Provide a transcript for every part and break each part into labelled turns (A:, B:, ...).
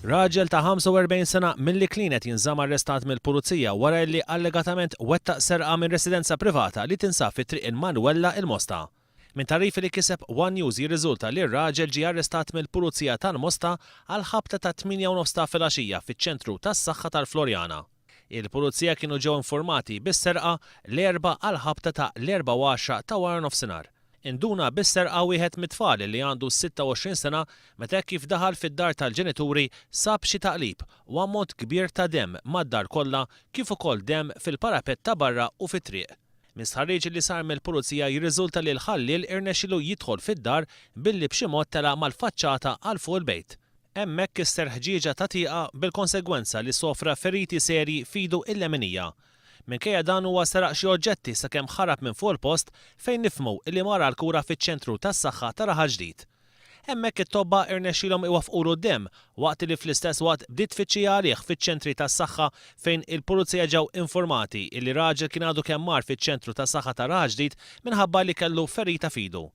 A: Raġel ta' 45 sena milli klienet jinżamm arrestat mill-pulizija wara li allegatament wettaq serqa minn residenza privata li tinsab fi triq il-Manuella il-Mosta. Min tarif li kiseb One News jirriżulta li r-raġel ġie arrestat mill-pulizija tal-Mosta għal ħabta ta' 8:30 ta' filgħaxija fiċ-ċentru tas-saħħa tal-Florjana. Il-pulizija kienu ġew informati bis-serqa l-erba' għal ħabta ta' l-4 ta' wara nofsinhar. Induna bis-serqa wieħed mit-tfal li għandu 26 sena meta kif daħal fid-dar tal-ġenituri sab xi taqlib u ammont kbir ta' demm mad-dar kollha kif ukoll demm fil-parapett ta' barra u fit-triq. Misħarriġ li sar mill-pulizija jirriżulta li l-ħallil irnexxielu jidħol fid-dar billi b'xi mod tela mal-faċċata għal fuq il-bejt. Hemmhekk kisser ħġieġa ta' tieqa bil-konsegwenza li sofra feriti serji fidu il-leminija. Minkejja dan huwa seraq xi oġġetti sakemm ħarab minn fuq il-post fejn nifhmu li mara l-kura fiċ-ċentru tas-saħħa ta' Raħal Ġdid. Hemmhekk it-tobba irnexxielhom iwaffqulu d-demm waqt li fl-istess waqt bdiet tfittxija għalih fiċ-ċentri tas-saħħa fejn il-pulizija ġew informati li raġel kien għadu kemm mar fiċ-ċentru tas-saħħa ta' Raħal Ġdid minħabba li kellu ferita fidu.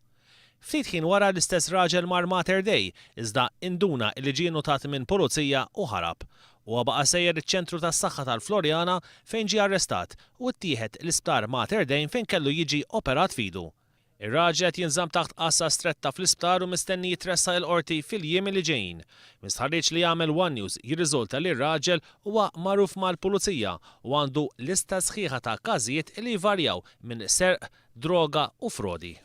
A: Ftit ħin wara l-istess raġel mar Mater Dei iżda induna li ġie notat minn pulizija u ħarab. U baqa' sejjer iċ-ċentru tas-saħħa tal-Florjana fejn ġie arrestat u ttieħed l-isptar Mater Dei fejn kellu jiġi operat fidu. Ir-raġel qed jinżamm taħt qassa stretta fl-isptar u mistenni jitressa l-qorti fil-jiem li ġejjin. Misħarriġ li jagħmel One News jirriżulta li r-raġel huwa magħruf mal-pulizija u għandu lista sħiħa ta' każijiet li jvarjaw minn serq, droga u frodi.